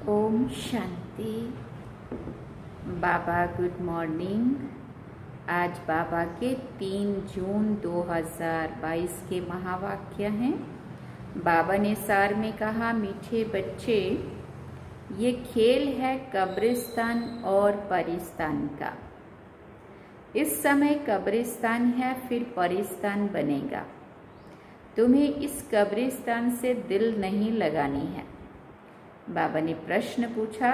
ओम शांति। बाबा good morning. आज बाबा के 3 जून 2022 के महावाक्य हैं। बाबा ने सार में कहा, मीठे बच्चे, ये खेल है कब्रिस्तान और परिस्तान का। इस समय कब्रिस्तान है, फिर परिस्तान बनेगा। तुम्हें इस कब्रिस्तान से दिल नहीं लगानी है। बाबा ने प्रश्न पूछा,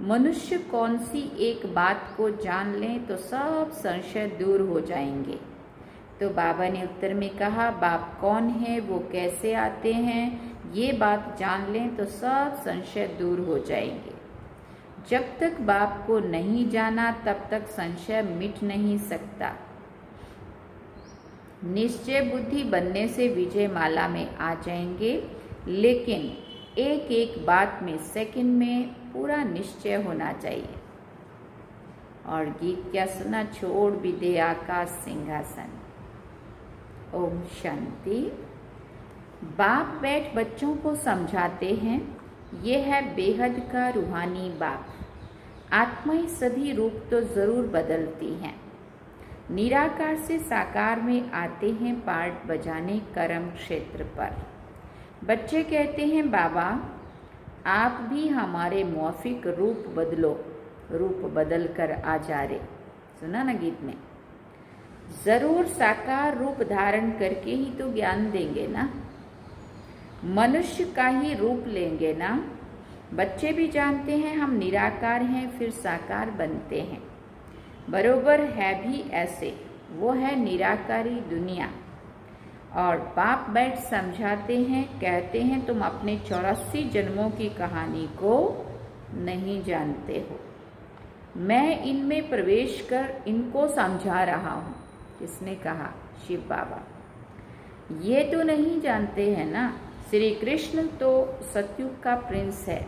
मनुष्य कौन सी एक बात को जान लें तो सब संशय दूर हो जाएंगे। तो बाबा ने उत्तर में कहा, बाप कौन है, वो कैसे आते हैं, ये बात जान लें तो सब संशय दूर हो जाएंगे। जब तक बाप को नहीं जाना तब तक संशय मिट नहीं सकता। निश्चय बुद्धि बनने से विजय माला में आ जाएंगे, लेकिन एक एक बात में सेकंड में पूरा निश्चय होना चाहिए। और गीत क्या सुना, छोड़ भी दे आकाश सिंहासन। ओम शांति। बाप बैठ बच्चों को समझाते हैं, ये है बेहद का रूहानी बाप। आत्माएं सभी रूप तो जरूर बदलती हैं। निराकार से साकार में आते हैं पार्ट बजाने कर्म क्षेत्र पर। बच्चे कहते हैं, बाबा आप भी हमारे मौफिक रूप बदलो। रूप बदल कर आ जा रे। सुना ना गीत में। जरूर साकार रूप धारण करके ही तो ज्ञान देंगे ना। मनुष्य का ही रूप लेंगे ना। बच्चे भी जानते हैं हम निराकार हैं, फिर साकार बनते हैं। बरोबर है भी ऐसे, वो है निराकारी दुनिया। और बाप बैठ समझाते हैं, कहते हैं तुम अपने 84 जन्मों की कहानी को नहीं जानते हो। मैं इनमें प्रवेश कर इनको समझा रहा हूँ। किसने कहा? शिव बाबा। ये तो नहीं जानते हैं ना, श्री कृष्ण तो सतयुग का प्रिंस है।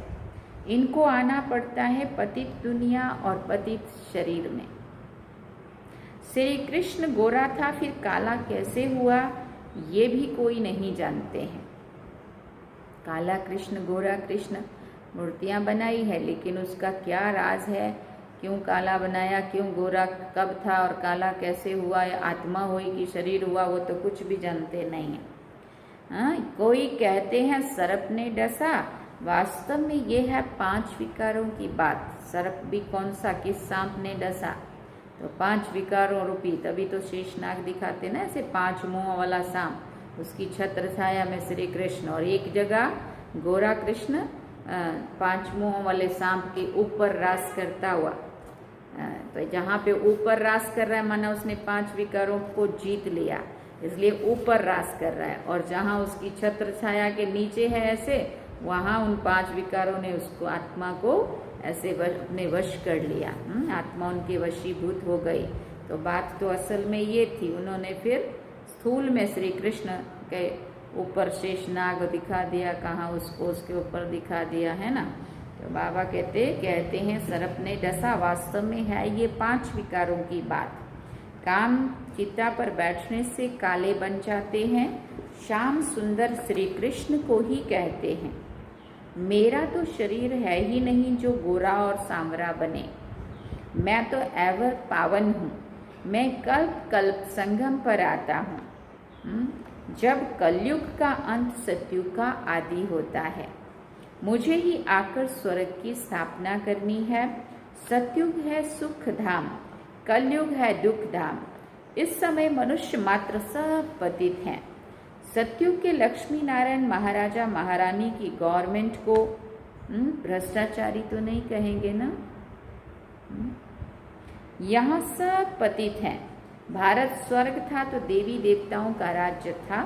इनको आना पड़ता है पतित दुनिया और पतित शरीर में। श्री कृष्ण गोरा था, फिर काला कैसे हुआ, ये भी कोई नहीं जानते हैं। काला कृष्ण, गोरा कृष्ण मूर्तियां बनाई है, लेकिन उसका क्या राज है, क्यों काला बनाया, क्यों गोरा कब था और काला कैसे हुआ, या आत्मा हुई कि शरीर हुआ, वो तो कुछ भी जानते नहीं है। हाँ, कोई कहते हैं सर्प ने डसा। वास्तव में ये है 5 विकारों की बात। सर्प भी कौन सा, किस सांप ने डसा, तो 5 विकारों रूपी, तभी तो शेषनाग दिखाते ना, ऐसे 5 मुंह वाला सांप, उसकी छत्र छाया में श्री कृष्ण, और एक जगह गोरा कृष्ण 5 मुंह वाले सांप के ऊपर रास करता हुआ। तो जहाँ पे ऊपर रास कर रहा है माना उसने 5 विकारों को जीत लिया, इसलिए ऊपर रास कर रहा है। और जहाँ उसकी छत्र छाया के नीचे है ऐसे, वहाँ उन 5 विकारों ने उसको आत्मा को ऐसे अपने वश कर लिया। आत्मा उनके वशीभूत हो गई। तो बात तो असल में ये थी, उन्होंने फिर स्थूल में श्री कृष्ण के ऊपर शेषनाग दिखा दिया, कहाँ उसको उसके ऊपर दिखा दिया, है ना। तो बाबा कहते हैं सर्प ने डसा, वास्तव में है ये 5 विकारों की बात। काम चिता पर बैठने से काले बन जाते हैं, श्याम सुंदर श्री कृष्ण को ही कहते हैं। मेरा तो शरीर है ही नहीं जो गोरा और सांवरा बने। मैं तो एवर पावन हूँ। मैं कल्प कल्प संगम पर आता हूँ, जब कलयुग का अंत सतयुग का आदि होता है। मुझे ही आकर स्वर्ग की स्थापना करनी है। सतयुग है सुख धाम, कलयुग है दुख धाम। इस समय मनुष्य मात्र सब पतित हैं। सतयुग के लक्ष्मी नारायण महाराजा महारानी की गवर्नमेंट को भ्रष्टाचारी तो नहीं कहेंगे ना। यहाँ सब पतित हैं। भारत स्वर्ग था तो देवी देवताओं का राज्य था,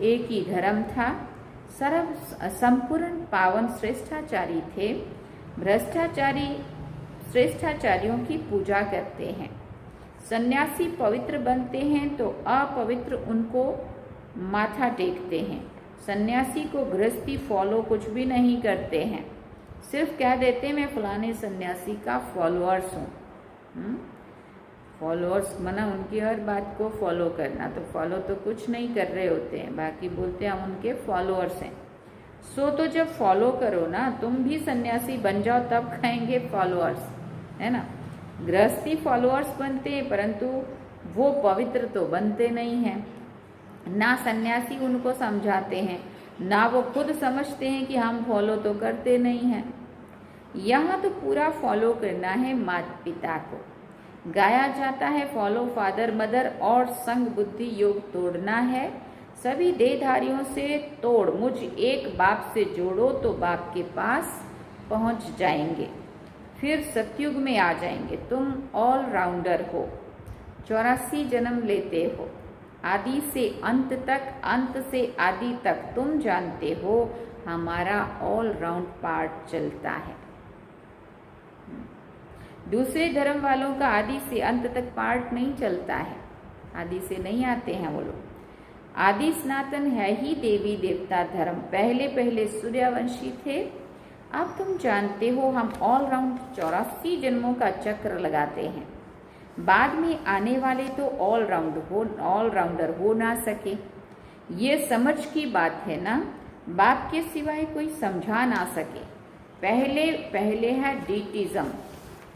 एक ही धर्म था, सर्व संपूर्ण पावन श्रेष्ठाचारी थे। भ्रष्टाचारी श्रेष्ठाचारियों की पूजा करते हैं। सन्यासी पवित्र बनते हैं तो अपवित्र उनको माथा टेकते हैं। सन्यासी को गृहस्थी फॉलो कुछ भी नहीं करते हैं, सिर्फ कह देते हैं मैं फलाने सन्यासी का फॉलोअर्स हूँ। फॉलोअर्स मना उनकी हर बात को फॉलो करना, तो फॉलो तो कुछ नहीं कर रहे होते हैं, बाकी बोलते हैं हम उनके फॉलोअर्स हैं। सो तो जब फॉलो करो ना, तुम भी सन्यासी बन जाओ तब कहेंगे फॉलोअर्स, है ना। गृहस्थी फॉलोअर्स बनते हैं परंतु वो पवित्र तो बनते नहीं हैं। ना सन्यासी उनको समझाते हैं, ना वो खुद समझते हैं कि हम फॉलो तो करते नहीं हैं। यहाँ तो पूरा फॉलो करना है माता पिता को। गाया जाता है फॉलो फादर मदर, और संग बुद्धि योग तोड़ना है सभी देहधारियों से। तोड़ मुझ एक बाप से जोड़ो तो बाप के पास पहुँच जाएंगे, फिर सतयुग में आ जाएंगे। तुम ऑल राउंडर हो, 84 जन्म लेते हो, आदि से अंत तक, अंत से आदि तक तुम जानते हो हमारा ऑल राउंड पार्ट चलता है। दूसरे धर्म वालों का आदि से अंत तक पार्ट नहीं चलता है, आदि से नहीं आते हैं वो लोग। आदि सनातन है ही देवी देवता धर्म। पहले पहले सूर्यवंशी थे, अब तुम जानते हो हम ऑल राउंड 84 जन्मों का चक्र लगाते हैं। बाद में आने वाले तो ऑल राउंडर हो ना सके। ये समझ की बात है ना, बाप के सिवाय कोई समझा ना सके। पहले है डीटिज्म।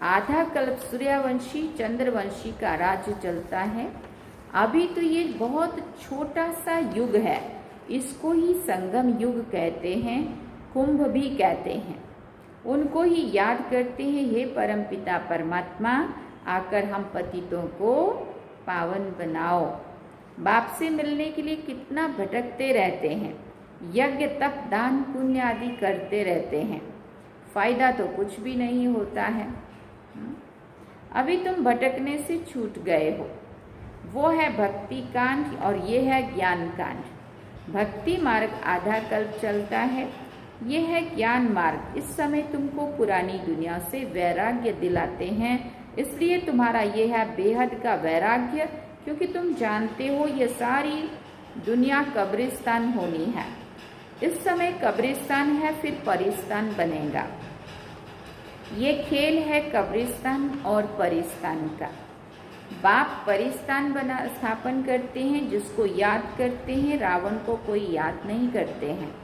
आधा कल्प सूर्यवंशी चंद्रवंशी का राज्य चलता है। अभी तो ये बहुत छोटा सा युग है, इसको ही संगम युग कहते हैं, कुंभ भी कहते हैं। उनको ही याद करते हैं, हे परमपिता परमात्मा आकर हम पतितों को पावन बनाओ। बाप से मिलने के लिए कितना भटकते रहते हैं, यज्ञ तप दान पुण्य आदि करते रहते हैं, फायदा तो कुछ भी नहीं होता है। अभी तुम भटकने से छूट गए हो। वो है भक्ति कांड और ये है ज्ञान कांड। भक्ति मार्ग आधा कल्प चलता है, ये है ज्ञान मार्ग। इस समय तुमको पुरानी दुनिया से वैराग्य दिलाते हैं, इसलिए तुम्हारा ये है बेहद का वैराग्य, क्योंकि तुम जानते हो ये सारी दुनिया कब्रिस्तान होनी है। इस समय कब्रिस्तान है, फिर परिस्तान बनेगा। ये खेल है कब्रिस्तान और परिस्तान का। बाप परिस्तान स्थापन करते हैं, जिसको याद करते हैं, रावण को कोई याद नहीं करते हैं।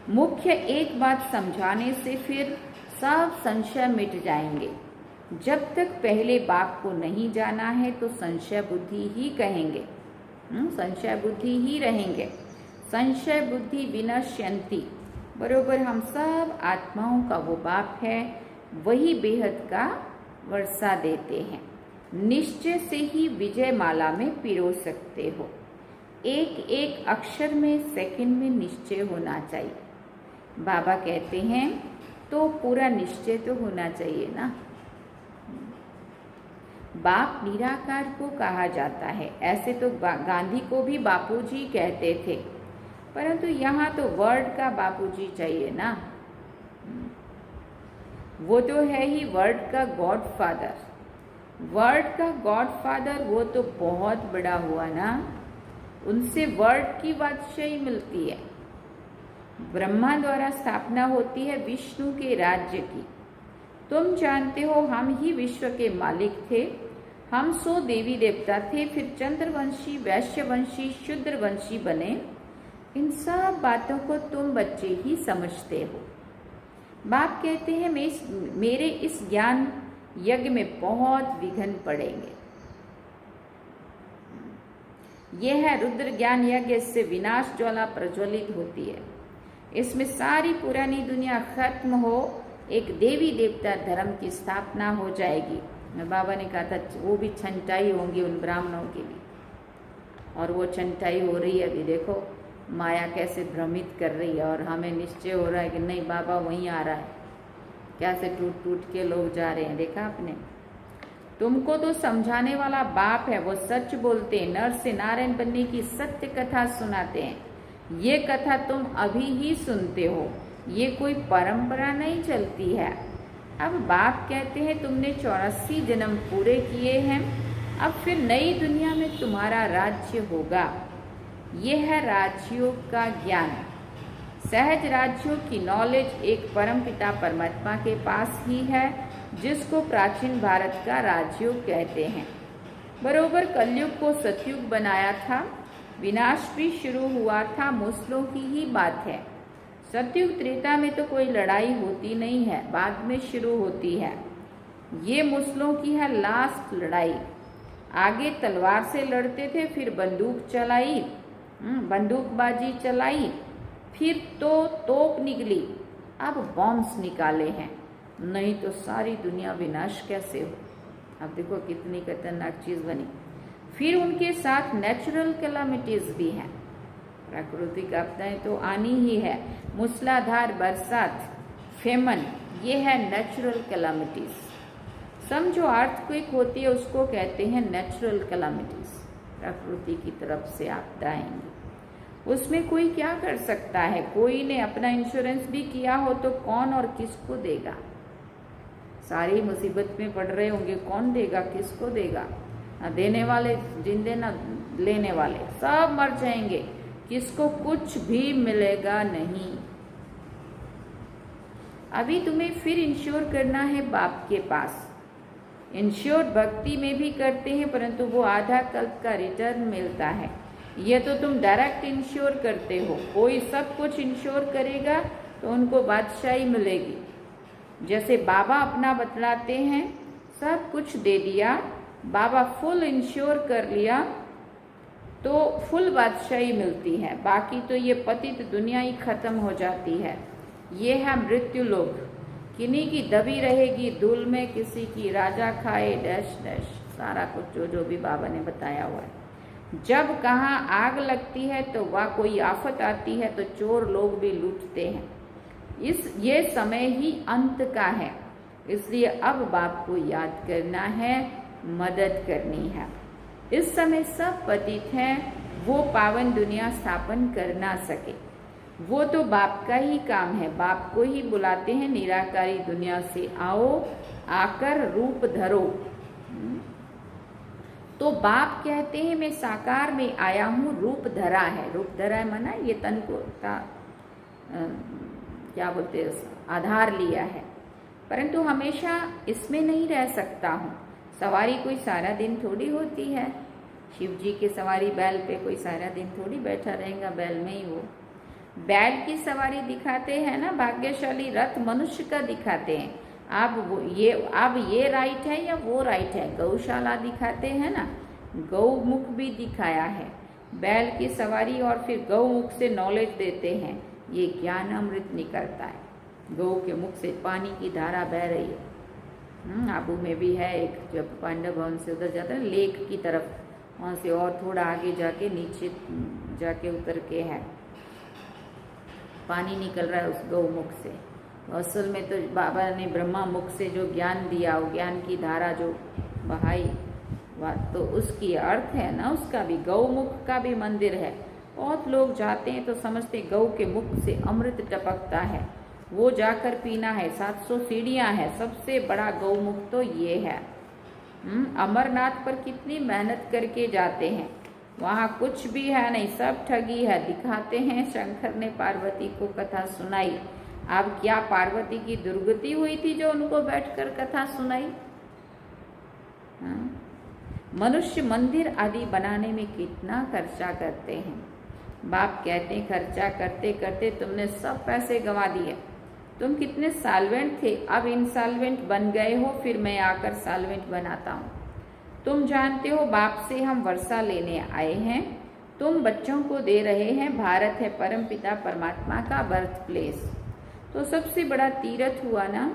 मुख्य एक बात समझाने से फिर सब संशय मिट जाएंगे। जब तक पहले बाप को नहीं जाना है तो संशय बुद्धि ही कहेंगे, संशय बुद्धि ही रहेंगे। संशय बुद्धि विनश्यन्ति, बरोबर हम सब आत्माओं का वो बाप है, वही बेहद का वर्षा देते हैं। निश्चय से ही विजय माला में पिरो सकते हो। एक एक अक्षर में सेकंड में निश्चय होना चाहिए। बाबा कहते हैं तो पूरा निश्चय तो होना चाहिए ना। बाप निराकार को कहा जाता है, ऐसे तो गांधी को भी बापूजी कहते थे। परंतु यहाँ तो वर्ड का बापूजी चाहिए ना, वो तो है ही वर्ड का गॉड फादर। वर्ड का गॉड फादर वो तो बहुत बड़ा हुआ ना, उनसे वर्ड की बादशाही मिलती है। ब्रह्मा द्वारा स्थापना होती है विष्णु के राज्य की। तुम जानते हो हम ही विश्व के मालिक थे। हम 100 देवी देवता थे, फिर चंद्रवंशी, वैश्यवंशी, शूद्रवंशी बने। इन सब बातों को तुम बच्चे ही समझते हो। बाप कहते हैं मेरे इस ज्ञान यज्ञ में बहुत विघ्न पड़ेंगे। यह है रुद्र ज्ञान यज्ञ, इससे विनाश ज्वाला प्रज्वलित होती है। इसमें सारी पुरानी दुनिया खत्म हो, एक देवी देवता धर्म की स्थापना हो जाएगी। बाबा ने कहा था वो भी छंटाई होंगी उन ब्राह्मणों की भी, और वो छंटाई हो रही है अभी। देखो माया कैसे भ्रमित कर रही है, और हमें निश्चय हो रहा है कि नहीं बाबा वहीं आ रहा है। कैसे टूट टूट के लोग जा रहे हैं, देखा आपने। तुमको तो समझाने वाला बाप है, वो सच बोलते हैं, नर से नारायण बनने की सत्य कथा सुनाते हैं। ये कथा तुम अभी ही सुनते हो, ये कोई परंपरा नहीं चलती है। अब बाप कहते हैं तुमने 84 जन्म पूरे किए हैं, अब फिर नई दुनिया में तुम्हारा राज्य होगा। ये है राजयोग का ज्ञान। सहज राज्यों की नॉलेज एक परमपिता परमात्मा के पास ही है, जिसको प्राचीन भारत का राजयोग कहते हैं। बरोबर कलयुग को सतयुग बनाया था, विनाश भी शुरू हुआ था, मुसलों की ही बात है। सतयुग त्रेता में तो कोई लड़ाई होती नहीं है, बाद में शुरू होती है। ये मुसलों की है लास्ट लड़ाई। आगे तलवार से लड़ते थे, फिर बंदूक चलाई, बंदूकबाजी चलाई, फिर तो तोप निकली, अब बॉम्ब्स निकाले हैं। नहीं तो सारी दुनिया विनाश कैसे हो। अब देखो कितनी खतरनाक चीज बनी। फिर उनके साथ नेचुरल कैलामिटीज भी हैं। प्राकृतिक आपदाएं तो आनी ही है, मूसलाधार बरसात, फेमन, ये है नेचुरल कैलामिटीज। समझो अर्थक्वेक होती है, उसको कहते हैं नेचुरल कैलामिटीज। प्रकृति की तरफ से आपदा आएंगी, उसमें कोई क्या कर सकता है। कोई ने अपना इंश्योरेंस भी किया हो तो कौन और किसको देगा। सारी मुसीबत में पड़ रहे होंगे, कौन देगा, किसको देगा। ना देने वाले जिंदे, ना लेने वाले, सब मर जाएंगे, किसको कुछ भी मिलेगा नहीं। अभी तुम्हें फिर इंश्योर करना है बाप के पास। इंश्योर भक्ति में भी करते हैं, परंतु वो आधा कल्प का रिटर्न मिलता है। ये तो तुम डायरेक्ट इंश्योर करते हो, कोई सब कुछ इंश्योर करेगा तो उनको बादशाही मिलेगी। जैसे बाबा अपना बतलाते हैं, सब कुछ दे दिया, बाबा फुल इंश्योर कर लिया तो फुल बादशाही मिलती है। बाकी तो ये पतित दुनिया ही खत्म हो जाती है। ये है मृत्यु लोक, किन्हीं की दबी रहेगी धूल में, किसी की राजा खाए डैश डैश, सारा कुछ जो भी बाबा ने बताया हुआ है। जब कहाँ आग लगती है तो वह कोई आफत आती है तो चोर लोग भी लूटते हैं। ये समय ही अंत का है, इसलिए अब बाप को याद करना है, मदद करनी है। इस समय सब पतित हैं, वो पावन दुनिया स्थापन कर ना सके। वो तो बाप का ही काम है, बाप को ही बुलाते हैं, निराकारी दुनिया से आओ, आकर रूप धरो। तो बाप कहते हैं मैं साकार में आया हूँ, रूप धरा है। रूप धरा है माना ये तन को क्या बोलते हैं, आधार लिया है, परंतु हमेशा इसमें नहीं रह सकता हूँ। सवारी कोई सारा दिन थोड़ी होती है। शिव जी की सवारी बैल पे कोई सारा दिन थोड़ी बैठा रहेगा, बैल में ही वो बैल की सवारी दिखाते हैं ना। भाग्यशाली रथ मनुष्य का दिखाते हैं। अब ये राइट है या वो राइट है, गौशाला दिखाते हैं ना, गौमुख भी दिखाया है, बैल की सवारी, और फिर गौमुख से नॉलेज देते हैं। ये ज्ञान अमृत निकलता है, गौ के मुख से पानी की धारा बह रही है। आबू में भी है एक, जब पांडव भवन से उधर जाता है लेक की तरफ, वहाँ से और थोड़ा आगे जाके नीचे जाके उतर के है, पानी निकल रहा है उस गौमुख से। तो असल में तो बाबा ने ब्रह्मा मुख से जो ज्ञान दिया, वो ज्ञान की धारा जो बहाई, तो उसकी अर्थ है ना, उसका भी गौमुख का भी मंदिर है बहुत लोग जाते हैं तो समझते गऊ के मुख से अमृत टपकता है, वो जाकर पीना है, 700 सीढ़ियां हैं, सबसे बड़ा गौमुख तो ये है। अमरनाथ पर कितनी मेहनत करके जाते हैं, वहाँ कुछ भी है नहीं, सब ठगी है, दिखाते हैं। शंकर ने पार्वती को कथा सुनाई। अब क्या पार्वती की दुर्गति हुई थी जो उनको बैठकर कथा सुनाई? मनुष्य मंदिर आदि बनाने में कितना खर्चा करते हैं। बाप कहते हैं खर्चा करते करते तुमने सब पैसे गंवा दिए। तुम कितने साल्वेंट थे, अब इंसॉल्वेंट बन गए हो, फिर मैं आकर साल्वेंट बनाता हूँ। तुम जानते हो बाप से हम वर्षा लेने आए हैं, तुम बच्चों को दे रहे हैं। भारत है परमपिता परमात्मा का बर्थ प्लेस, तो सबसे बड़ा तीर्थ हुआ ना।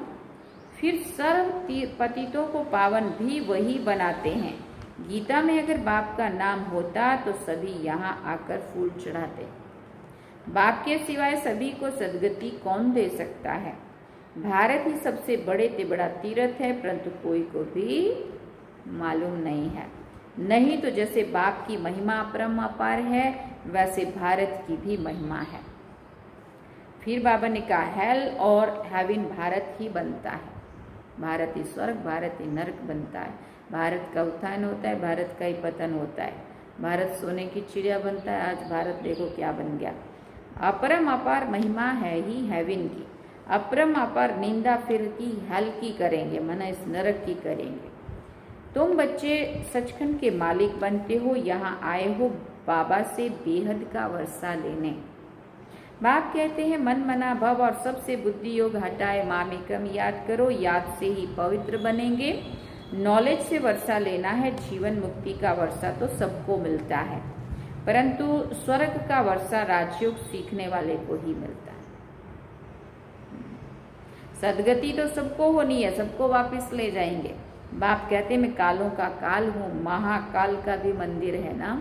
फिर सर्व पतितों को पावन भी वही बनाते हैं। गीता में अगर बाप का नाम होता तो सभी यहाँ आकर फूल चढ़ाते। बाप के सिवाय सभी को सदगति कौन दे सकता है? भारत ही सबसे बड़े से बड़ा तीर्थ है, परंतु कोई को भी मालूम नहीं है। नहीं तो जैसे बाप की महिमा अपरंपार है, वैसे भारत की भी महिमा है। फिर बाबा ने कहा हेल और हेवन भारत ही बनता है। भारत ही स्वर्ग, भारत ही नरक बनता है। भारत का उत्थान होता है, भारत का ही पतन होता है। भारत सोने की चिड़िया बनता है, आज भारत देखो क्या बन गया। अपरम अपार महिमा है ही हेवन की। अपरम अपार निंदा फिर की हेल की करेंगे, मना इस नरक की करेंगे। तुम बच्चे सचखंड के मालिक बनते हो, यहाँ आए हो बाबा से बेहद का वर्षा लेने। बाप कहते हैं मन मना भव और सबसे बुद्धि योग हटाए मामेकम याद करो, याद से ही पवित्र बनेंगे। नॉलेज से वर्षा लेना है, जीवन मुक्ति का वर्षा तो सबको मिलता है, परंतु स्वर्ग का वर्षा राजयोग सीखने वाले को ही मिलता है। सदगति तो सबको होनी है, सबको वापस ले जाएंगे। बाप कहते मैं कालों का काल हूँ, महाकाल का भी मंदिर है ना।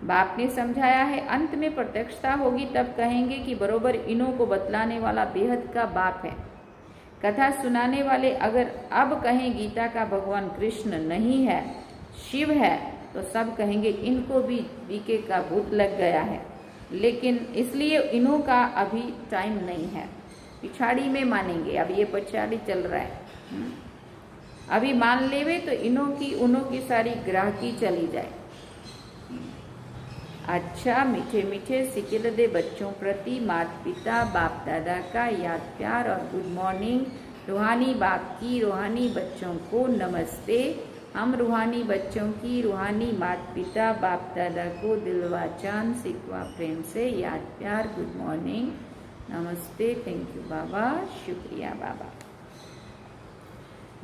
बाप ने समझाया है अंत में प्रत्यक्षता होगी, तब कहेंगे कि बरोबर इन्हों को बतलाने वाला बेहद का बाप है। कथा सुनाने वाले अगर अब कहें गीता का भगवान कृष्ण नहीं है, शिव है, तो सब कहेंगे इनको भी बीके का भूत लग गया है। लेकिन इसलिए इन्हों का अभी टाइम नहीं है, पिछाड़ी में मानेंगे। अब ये पछाड़ी चल रहा है, अभी मान लेवे तो इन्हों की उन्हों की सारी ग्राहकी चली जाए। अच्छा मीठे मीठे सिकिल दे बच्चों प्रति माता पिता बाप दादा का याद प्यार और गुड मॉर्निंग। रूहानी बाप की रूहानी बच्चों को नमस्ते। हम रूहानी बच्चों की रूहानी माता पिता बाप दादा को दिलवा चांद सिकवा प्रेम से याद प्यार गुड मॉर्निंग नमस्ते। थैंक यू बाबा, शुक्रिया बाबा।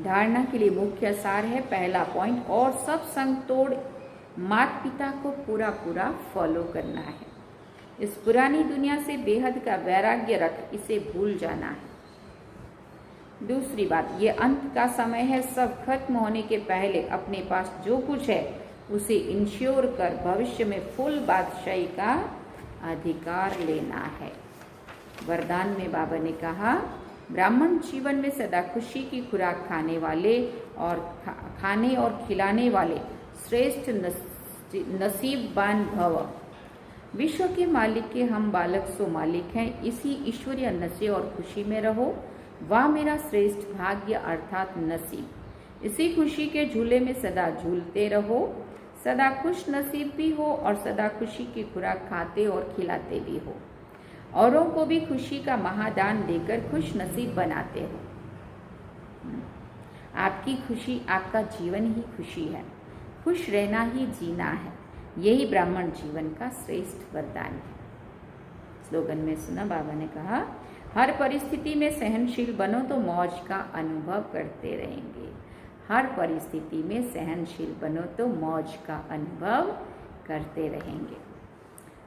धारणा के लिए मुख्य सार है, पहला पॉइंट, और सब संग तोड़ माता पिता को पूरा पूरा फॉलो करना है। इस पुरानी दुनिया से बेहद का वैराग्य रख इसे भूल जाना है। दूसरी बात, ये अंत का समय है, सब खत्म होने के पहले अपने पास जो कुछ है उसे इंश्योर कर भविष्य में फुल बादशाही का अधिकार लेना है। वरदान में बाबा ने कहा ब्राह्मण जीवन में सदा खुशी की खुराक खाने वाले और खाने और खिलाने वाले श्रेष्ठ नसीबवान भव। विश्व के मालिक के हम बालक सो मालिक हैं, इसी ईश्वरीय नशे और खुशी में रहो, वाह मेरा श्रेष्ठ भाग्य अर्थात नसीब। इसी खुशी के झूले में सदा झूलते रहो, सदा खुश नसीब भी हो और सदा खुशी की खुराक खाते और खिलाते भी हो। औरों को भी खुशी का महादान देकर खुश नसीब बनाते हो। आपकी खुशी, आपका जीवन ही खुशी है, खुश रहना ही जीना है, यही ब्राह्मण जीवन का श्रेष्ठ वरदान है। स्लोगन में सुना बाबा ने कहा हर परिस्थिति में सहनशील बनो तो मौज का अनुभव करते रहेंगे। हर परिस्थिति में सहनशील बनो तो मौज का अनुभव करते रहेंगे।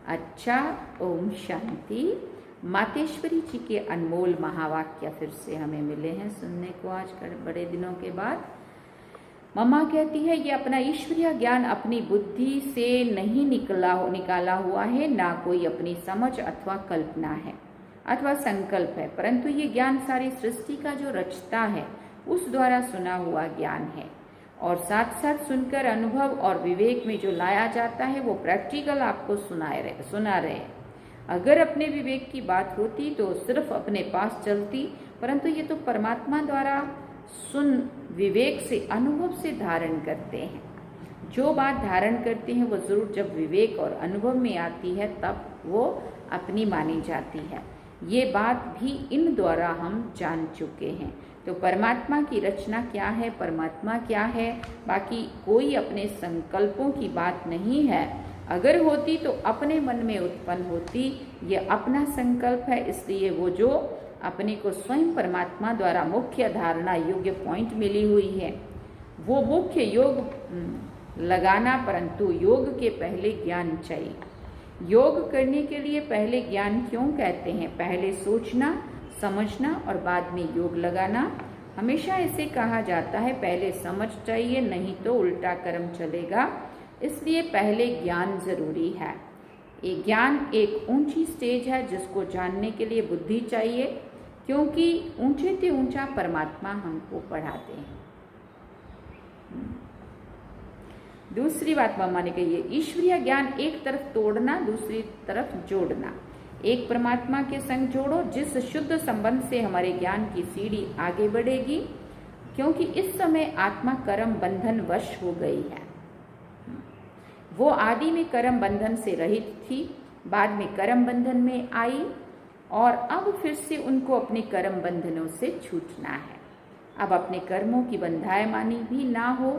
अच्छा, ओम शांति। मातेश्वरी जी के अनमोल महावाक्य फिर से हमें मिले हैं सुनने को आज बड़े दिनों के बाद। मम्मा कहती है ये अपना ईश्वरीय ज्ञान अपनी बुद्धि से नहीं निकाला हुआ है, ना कोई अपनी समझ अथवा कल्पना है अथवा संकल्प है, परंतु ये ज्ञान सारी सृष्टि का जो रचता है उस द्वारा सुना हुआ ज्ञान है। और साथ साथ सुनकर अनुभव और विवेक में जो लाया जाता है वो प्रैक्टिकल आपको सुना रहे। अगर अपने विवेक की बात होती तो सिर्फ अपने पास चलती, परंतु ये तो परमात्मा द्वारा सुन विवेक से अनुभव से धारण करते हैं। जो बात धारण करते हैं वो जरूर जब विवेक और अनुभव में आती है तब वो अपनी मानी जाती है। ये बात भी इन द्वारा हम जान चुके हैं। तो परमात्मा की रचना क्या है, परमात्मा क्या है, बाकी कोई अपने संकल्पों की बात नहीं है। अगर होती तो अपने मन में उत्पन्न होती, ये अपना संकल्प है, इसलिए वो जो अपने को स्वयं परमात्मा द्वारा मुख्य धारणा योग्य पॉइंट मिली हुई है वो मुख्य योग लगाना, परंतु योग के पहले ज्ञान चाहिए। योग करने के लिए पहले ज्ञान क्यों कहते हैं? पहले सोचना समझना और बाद में योग लगाना। हमेशा ऐसे कहा जाता है पहले समझ चाहिए, नहीं तो उल्टा कर्म चलेगा, इसलिए पहले ज्ञान जरूरी है। ये ज्ञान एक ऊंची स्टेज है जिसको जानने के लिए बुद्धि चाहिए, क्योंकि ऊंचे से ऊंचा परमात्मा हमको पढ़ाते हैं। दूसरी बात मम्मा ने कही है, ईश्वरीय ज्ञान एक तरफ तोड़ना दूसरी तरफ जोड़ना। एक परमात्मा के संग जोड़ो, जिस शुद्ध संबंध से हमारे ज्ञान की सीढ़ी आगे बढ़ेगी, क्योंकि इस समय आत्मा कर्म बंधन वश हो गई है। वो आदि में कर्म बंधन से रहित थी, बाद में कर्म बंधन में आई और अब फिर से उनको अपने कर्म बंधनों से छूटना है। अब अपने कर्मों की बंधायमानी भी ना हो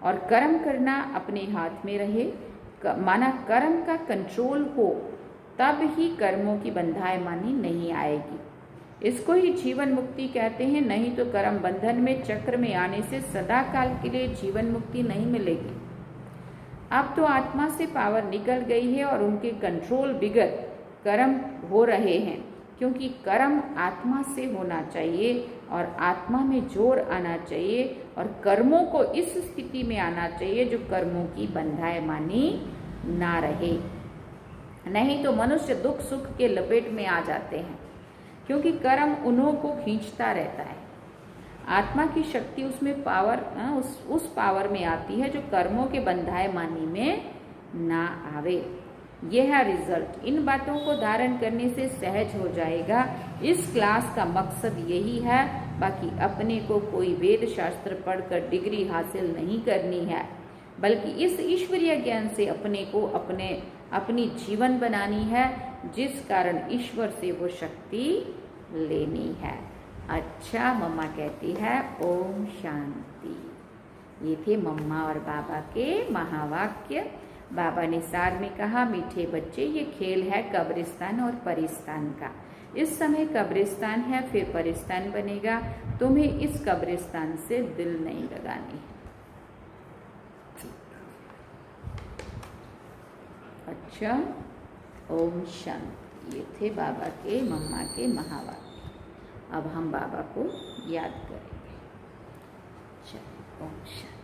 और कर्म करना अपने हाथ में रहे, माना कर्म का कंट्रोल हो, तब ही कर्मों की बंधायमानी नहीं आएगी। इसको ही जीवन मुक्ति कहते हैं, नहीं तो कर्म बंधन में चक्र में आने से सदा काल के लिए जीवन मुक्ति नहीं मिलेगी। अब तो आत्मा से पावर निकल गई है और उनके कंट्रोल बिगड़ कर्म हो रहे हैं, क्योंकि कर्म आत्मा से होना चाहिए और आत्मा में जोर आना चाहिए और कर्मों को इस स्थिति में आना चाहिए जो कर्मों की बंधायमानी ना रहे। नहीं तो मनुष्य दुख सुख के लपेट में आ जाते हैं, क्योंकि कर्म उन्हों को खींचता रहता है। आत्मा की शक्ति उसमें पावर उस पावर में आती है जो कर्मों के बंधायमानी में ना आवे। यह है रिजल्ट। इन बातों को धारण करने से सहज हो जाएगा। इस क्लास का मकसद यही है, बाकी अपने को कोई वेद शास्त्र पढ़कर डिग्री हासिल नहीं करनी है, बल्कि इस ईश्वरीय ज्ञान से अपने को अपनी जीवन बनानी है, जिस कारण ईश्वर से वो शक्ति लेनी है। अच्छा, मम्मा कहती है ओम शांति। ये थे मम्मा और बाबा के महावाक्य। बाबा ने सार में कहा, मीठे बच्चे, ये खेल है कब्रिस्तान और परिस्तान का। इस समय कब्रिस्तान है, फिर परिस्तान बनेगा। तुम्हें इस कब्रिस्तान से दिल नहीं लगानी है। अच्छा, ओम शांति। ये थे बाबा के मम्मा के महावाक्य। अब हम बाबा को याद करेंगे। चलो, ओम शांति।